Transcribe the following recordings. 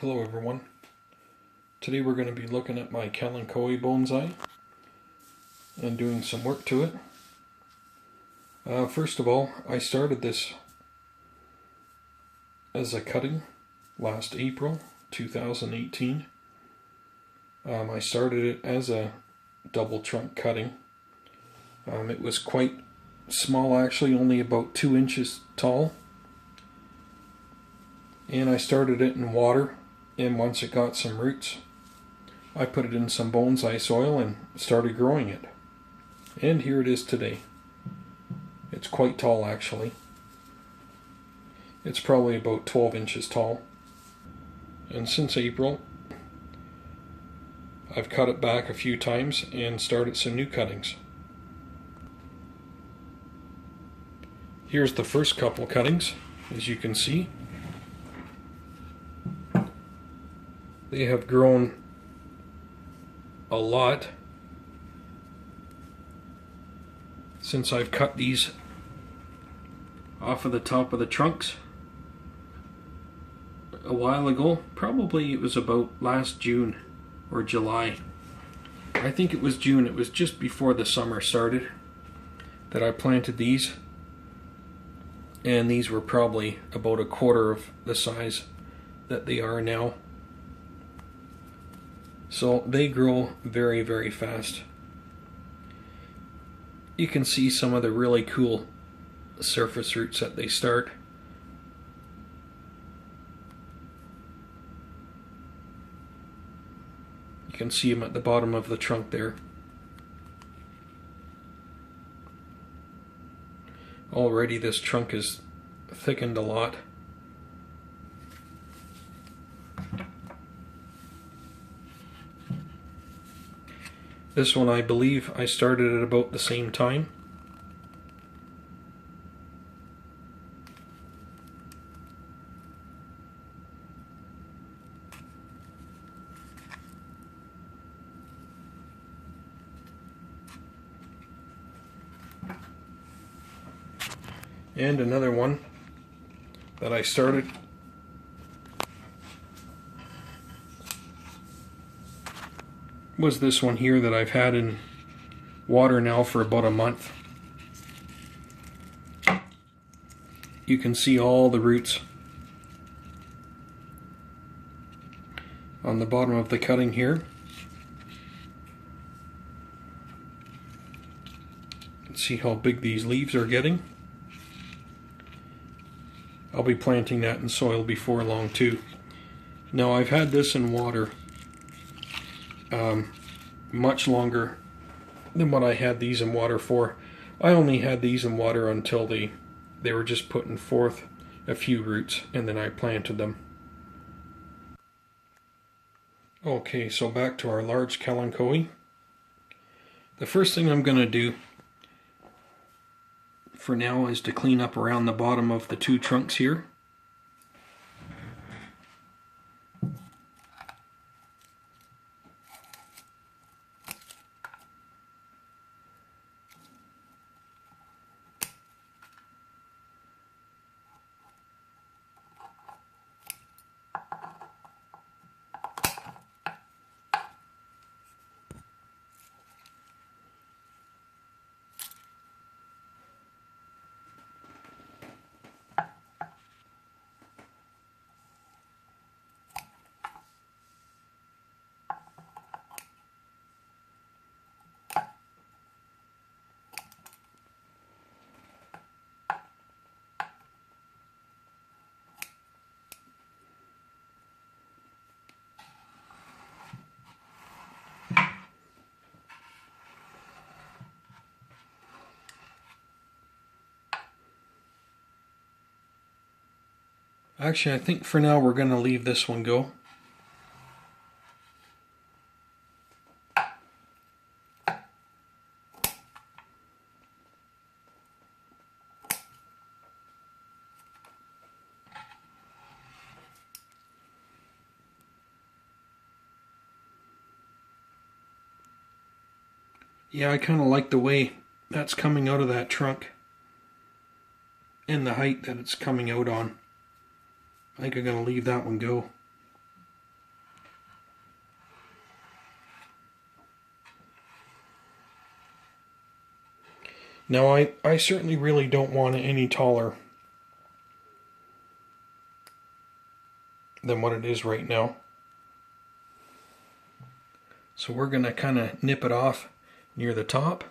Hello everyone. Today we're going to be looking at my Kalanchoe Bonsai and doing some work to it. First of all, I started this as a cutting last April 2018. I started it as a double trunk cutting. It was quite small, actually only about 2 inches tall. And I started it in water, and once it got some roots, I put it in some bonsai soil and started growing it. And here it is today. It's quite tall, actually. It's probably about 12 inches tall. And since April, I've cut it back a few times and started some new cuttings. Here's the first couple cuttings, as you can see. They have grown a lot since I've cut these off of the top of the trunks a while ago. Probably it was about last June or July. I think it was June. It was just before the summer started that I planted these, and these were probably about a quarter of the size that they are now. So they grow very, very fast. You can see some of the really cool surface roots that they start. You can see them at the bottom of the trunk there. Already this trunk is thickened a lot. This one, I believe I started at about the same time. And another one that I started was this one here that I've had in water now for about a month. You can see all the roots on the bottom of the cutting here. You can see how big these leaves are getting. I'll be planting that in soil before long too. Now I've had this in water much longer than what I had these in water for. I only had these in water until they were just putting forth a few roots, and then I planted them. Okay, so back to our large Kalanchoe. The first thing I'm going to do for now is to clean up around the bottom of the two trunks here. Actually, I think for now we're going to leave this one go. Yeah, I kind of like the way that's coming out of that trunk and the height that it's coming out on. I think I'm going to leave that one go. Now I certainly really don't want it any taller than what it is right now. So we're going to kind of nip it off near the top.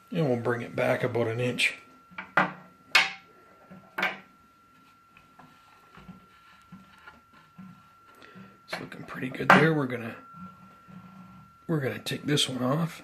And we'll bring it back about an inch. It's looking pretty good there. We're gonna take this one off.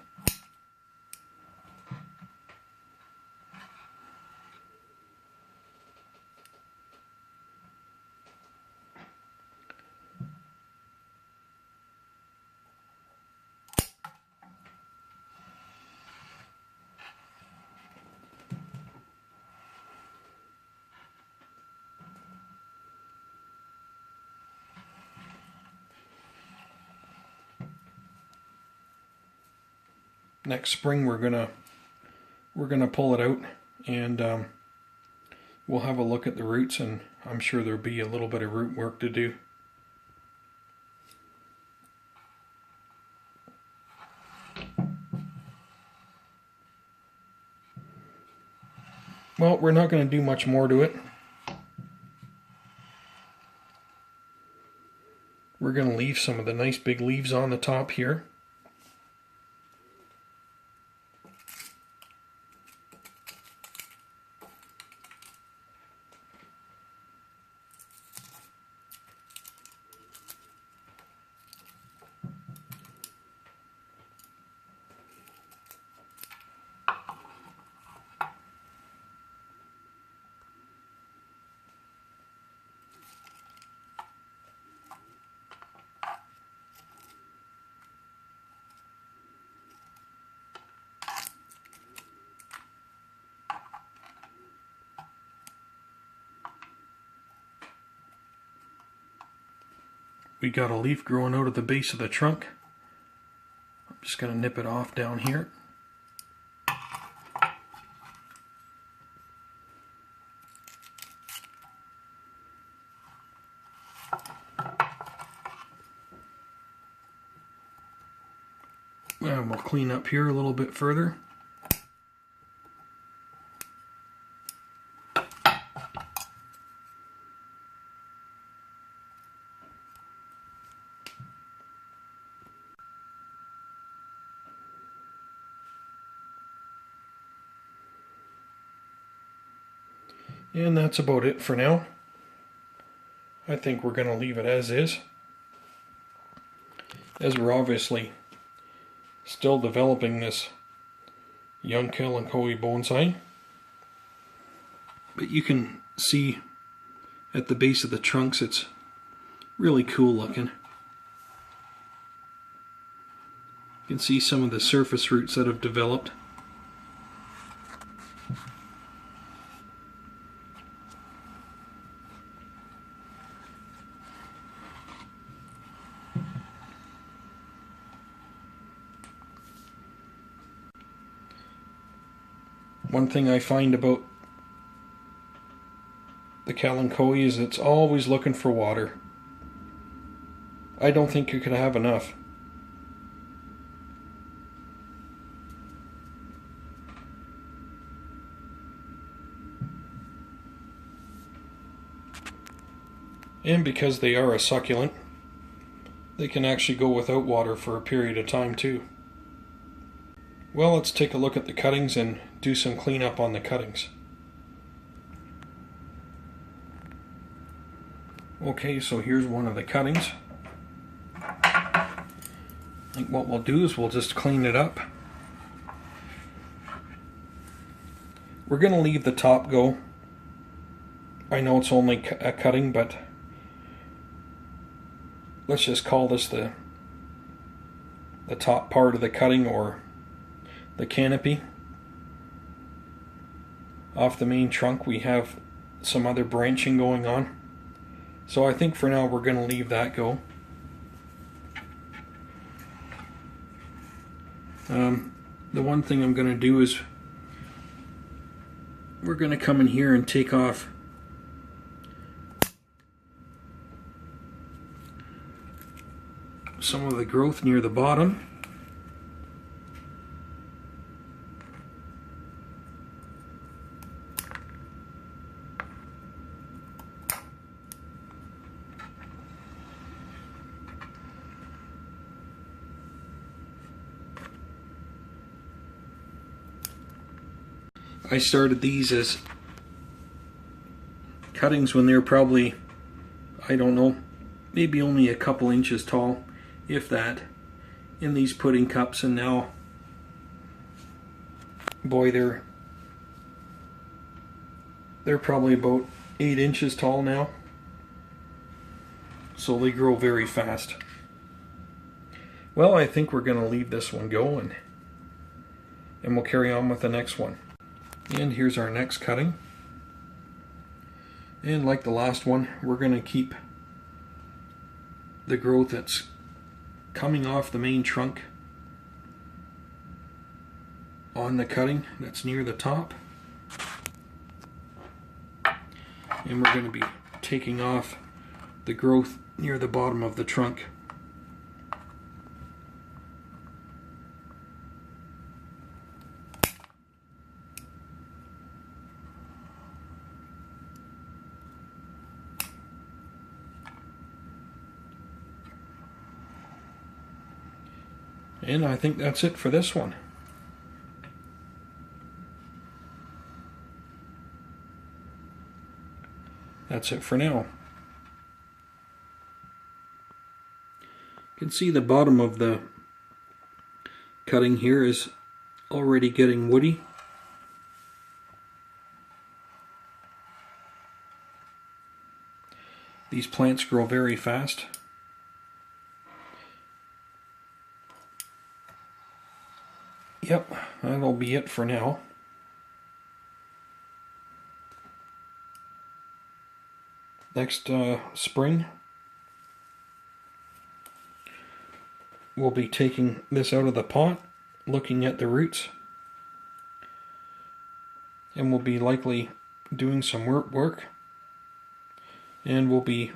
Next spring we're gonna pull it out, and we'll have a look at the roots, and I'm sure there'll be a little bit of root work to do. Well, we're not going to do much more to it. We're going to leave some of the nice big leaves on the top here. We got a leaf growing out of the base of the trunk. I'm just going to nip it off down here. And we'll clean up here a little bit further. And that's about it for now. I think we're going to leave it as is, as we're obviously still developing this young Kalanchoe bonsai. But you can see at the base of the trunks it's really cool looking. You can see some of the surface roots that have developed. One thing I find about the Kalanchoe is it's always looking for water. I don't think you could have enough. And because they are a succulent, they can actually go without water for a period of time too. Well, let's take a look at the cuttings and do some cleanup on the cuttings. Okay, so here's one of the cuttings. I think what we'll do is we'll just clean it up. We're going to leave the top go. I know it's only a cutting, but let's just call this the top part of the cutting, or the canopy. Off the main trunk we have some other branching going on. So I think for now we're going to leave that go. The one thing I'm going to do is we're going to come in here and take off some of the growth near the bottom. I started these as cuttings when they were probably, I don't know, maybe only a couple inches tall, if that, in these pudding cups, and now, boy, they're probably about 8 inches tall now. So they grow very fast. Well, I think we're going to leave this one go, and we'll carry on with the next one. And here's our next cutting. And like the last one, we're going to keep the growth that's coming off the main trunk on the cutting that's near the top. And we're going to be taking off the growth near the bottom of the trunk. And I think that's it for this one. That's it for now. You can see the bottom of the cutting here is already getting woody. These plants grow very fast. Yep, that'll be it for now. Next spring, we'll be taking this out of the pot, looking at the roots, and we'll be likely doing some work, and we'll be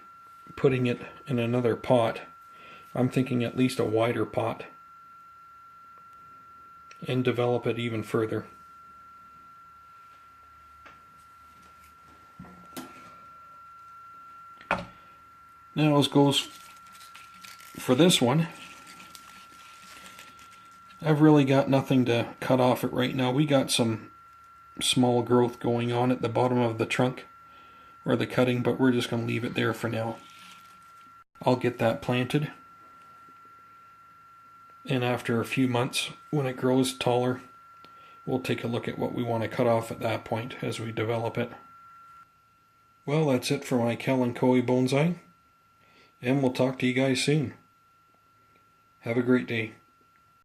putting it in another pot. I'm thinking at least a wider pot, and develop it even further. Now as goes for this one, I've really got nothing to cut off it right now. We got some small growth going on at the bottom of the trunk or the cutting, but we're just going to leave it there for now. I'll get that planted, and after a few months, when it grows taller, we'll take a look at what we want to cut off at that point as we develop it. Well, that's it for my Kalanchoe Bonsai, and we'll talk to you guys soon. Have a great day.